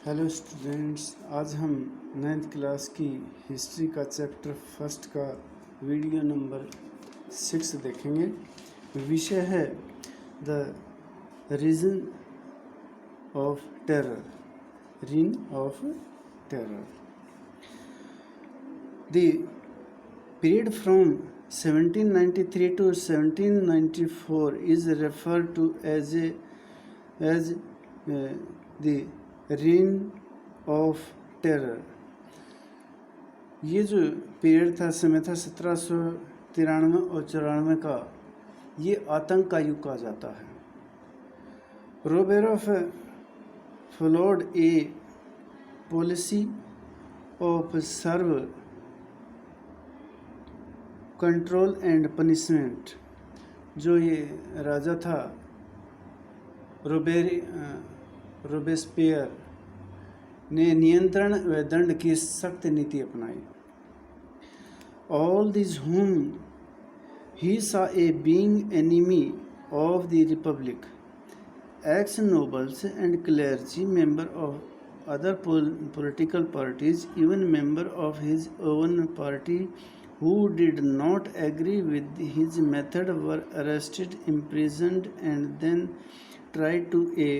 Hello students, आज हम 9th class की हिस्ट्री का चैप्टर फर्स्ट का वीडियो नंबर 6 देखेंगे। विषय है the reason of terror. Reign of terror. The period from 1793 to 1794 is referred to as the reign of terror। ये जो पीरियड था, समय था 1793 और 94 का, ये आतंक का युग कहा जाता है। रोबेरोफ followed a policy of severe control and punishment. जो ये राजा था रोबेस्पियर ने नियंत्रण व दंड की सख्त नीति अपनाई। All this whom he saw a being enemy of the republic, ex-nobles and clergy, member of other political parties, even member of his own party who did not agree with his method were arrested, imprisoned and then tried to a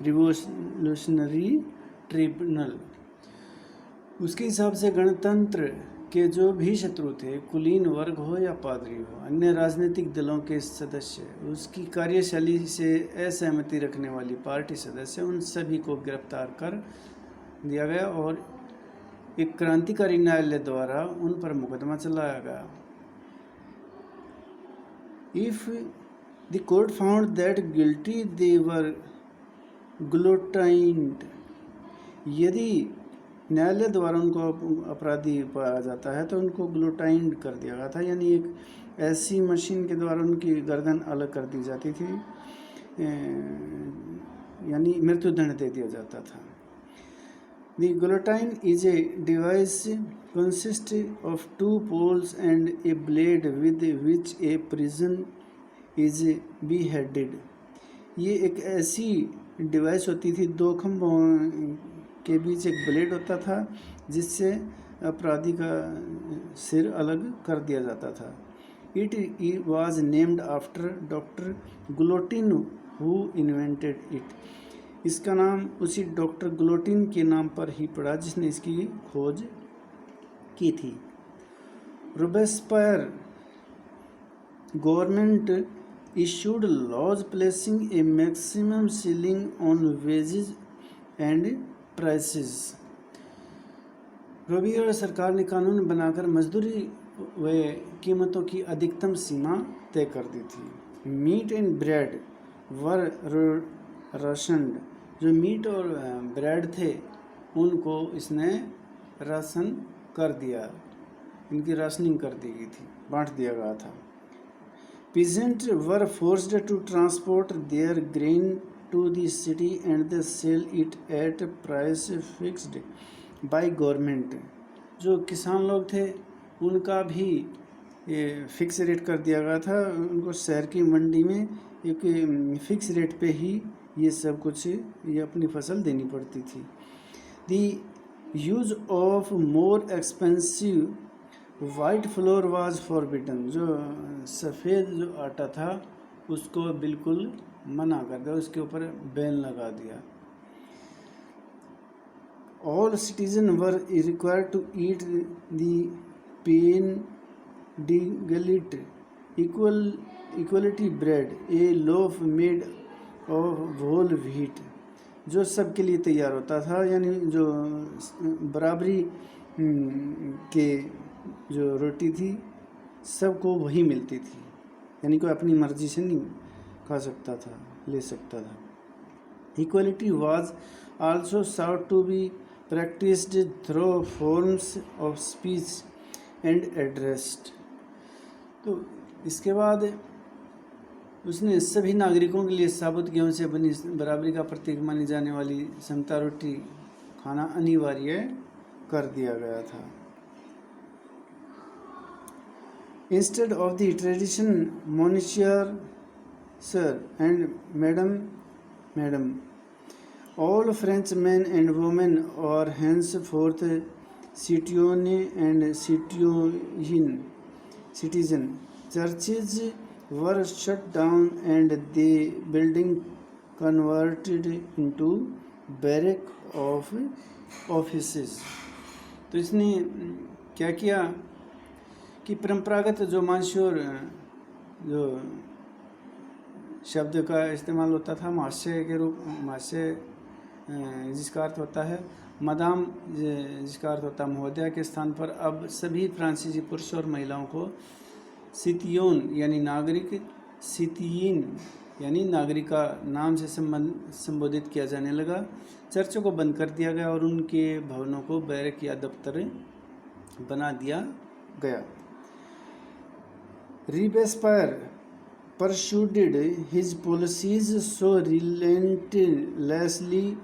revolutionary tribunal. उसके हिसाब से गणतंत्र के जो भी शत्रु थे, कुलीन वर्ग हो या पादरी हो, अन्य राजनीतिक दलों के सदस्य, उसकी कार्यशैली से असहमति रखने वाली पार्टी सदस्य, उन सभी को गिरफ्तार कर दिया गया और एक क्रांतिकारी न्यायालय द्वारा उन पर मुकदमा चलाया गया। If the court found that guilty they were guillotined. यदि न्यायालय द्वारा उनको अपराधी पाया जाता है तो उनको ग्लोटाइंड कर दिया गया था, यानी एक ऐसी मशीन के द्वारा उनकी गर्दन अलग कर दी जाती थी, यानी मृत्युदंड दे दिया जाता था। The guillotine is a device consisting of two poles and a blade with which a person is beheaded। ये एक ऐसी डिवाइस होती थी, दो खंभों के बीच एक ब्लेड होता था जिससे अपराधी का सिर अलग कर दिया जाता था। It was named after Dr. Guillotine who invented it। इसका नाम उसी डॉक्टर ग्लोटिन के नाम पर ही पड़ा जिसने इसकी खोज की थी। Robespierre government issued laws placing a maximum ceiling on wages and prices। रोबियर सरकार ने कानून बनाकर मजदूरी व कीमतों की अधिकतम सीमा तय कर दी थी। मीट एंड ब्रेड वर राशनड। जो मीट और ब्रेड थे उनको इसने राशन कर दिया, इनकी राशनिंग कर दी गई थी, बांट दिया गया था। Peasants were forced to transport their grain to the city and they sell it at a price fixed by government। जो किसान लोग थे उनका भी फिक्स रेट कर दिया गया था, उनको शहर की मंडी में एक फिक्स रेट पे ही ये सब कुछ, ये अपनी फसल देनी पड़ती थी। The use of more expensive white floor was forbidden. जो सफ़ेद जो आटा था उसको बिल्कुल मना कर दिया, उसके ऊपर बैन लगा दिया। All citizen were required to eat the पेन डिगलिट equality bread a loaf made of whole wheat. जो सबके लिए तैयार होता था, यानी जो बराबरी के जो रोटी थी सबको वही मिलती थी, यानी कोई अपनी मर्जी से नहीं खा सकता था, ले सकता था। Equality was also sought to be practised through forms of speech and address. तो इसके बाद उसने सभी नागरिकों के लिए साबुत गेहूं से बनी बराबरी का प्रतीक मानी जाने वाली समता रोटी खाना अनिवार्य कर दिया गया था। Instead of the tradition, monsieur, sir and madam All French men and women are henceforth citoyens and citizen. Churches were shut down and the building converted into barrack of offices. तो इसने क्या किया कि परंपरागत जो मानश्योर जो शब्द का इस्तेमाल होता था महाशय के रूप महाशय जिसका अर्थ होता है मदाम जिसका अर्थ होता है महोदया के स्थान पर अब सभी फ्रांसीसी पुरुष और महिलाओं को सितियोन यानी नागरिक सितियन यानी नागरिका नाम से संबोधित किया जाने लगा। चर्चों को बंद कर दिया गया और उनके भवनों को बैरक या दफ्तर बना दिया गया। Robespierre pursued his policies so relentlessly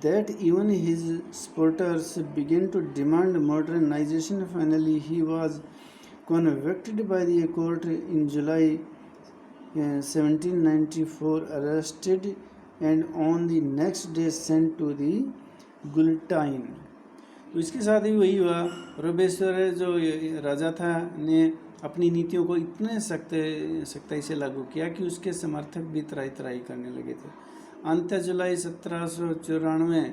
that even his supporters began to demand modernization. Finally, he was convicted by the court in July 1794, arrested and on the next day sent to the guillotine. तो इसके साथ ही वही हुआ। Robespierre जो राजा था ने अपनी नीतियों को इतने सख्ताई से लागू किया कि उसके समर्थक भी त्राही करने लगे थे। अंत जुलाई 1794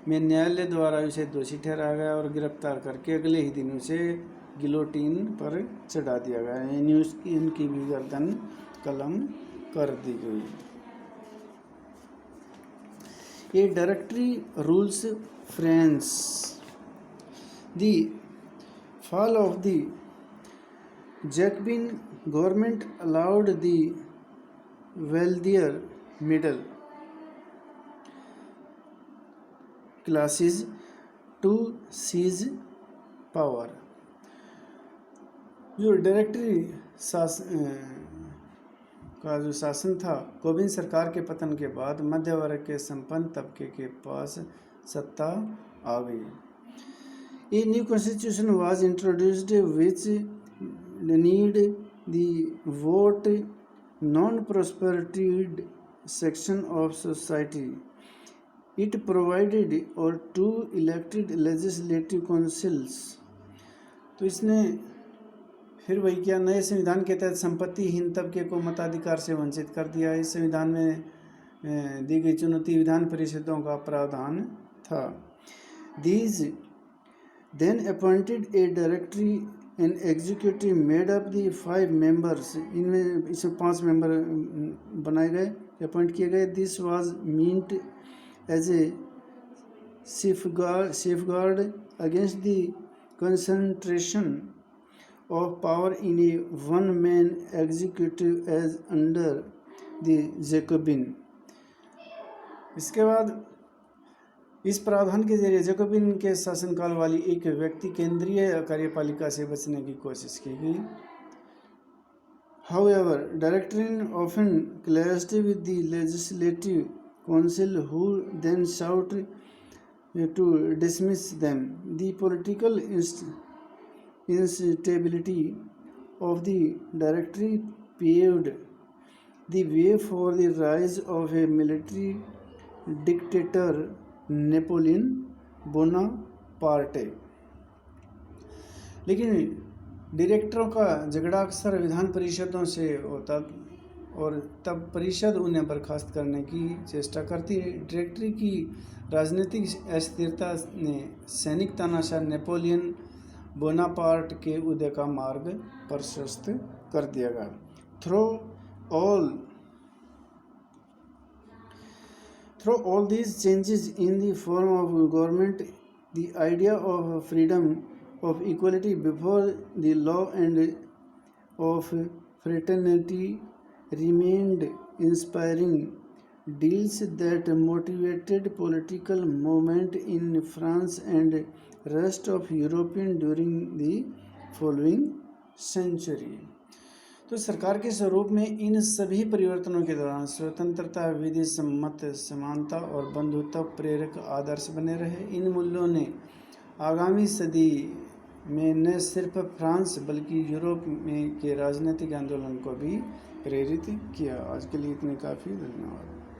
में न्यायालय द्वारा उसे दोषी ठहराया गया और गिरफ्तार करके अगले ही दिन उसे गिलोटीन पर चढ़ा दिया गया, यानी उनकी भी गर्दन कलम कर दी गई। A directory rules France. The fall of the Jacobin government allowed the wealthier middle classes to seize power. जो डायरेक्टरी का जो शासन था कोबिन सरकार के पतन के बाद मध्य वर्ग के संपन्न तबके के पास सत्ता आ गई। A new constitution was introduced which need the vote non-prosperity section of society. It provided or two elected legislative councils. तो इसने फिर वही किया, नए संविधान के तहत संपत्तिहीन तबके को मताधिकार से वंचित कर दिया। इस संविधान में दी गई चुनौती विधान परिषदों का प्रावधान था। These then appointed a directory and executive made up the 5 members. इनमें इसमें 5 मेंबर बनाए गए, अपॉइंट किए गए। This was meant as a safeguard against the concentration of power in a one-man executive as under the Jacobin. इसके बाद इस प्रावधान के जरिए जैकोबिन के शासनकाल वाली एक व्यक्ति केंद्रीय कार्यपालिका से बचने की कोशिश की गई। However, directory often clashed with the legislative council who then sought to dismiss them. The political instability of the directory paved the way for the rise of a military dictator Napoleon Bonaparte. लेकिन डायरेक्टरों का झगड़ा अक्सर विधान परिषदों से होता और तब परिषद उन्हें बर्खास्त करने की चेष्टा करती। डायरेक्टरी की राजनीतिक अस्थिरता ने सैनिक तानाशाह नेपोलियन बोनापार्ट के उदय का मार्ग प्रशस्त कर दिया गया। Through all these changes in the form of government, the idea of freedom, of equality before the law and of fraternity remained inspiring deals that motivated political movement in France and rest of European during the following century. तो सरकार के स्वरूप में इन सभी परिवर्तनों के दौरान स्वतंत्रता, विधि सम्मत समानता और बंधुत्व प्रेरक आदर्श बने रहे। इन मूल्यों ने आगामी सदी में न सिर्फ फ्रांस बल्कि यूरोप में के राजनीतिक आंदोलन को भी प्रेरित किया। आज के लिए इतने काफ़ी, धन्यवाद।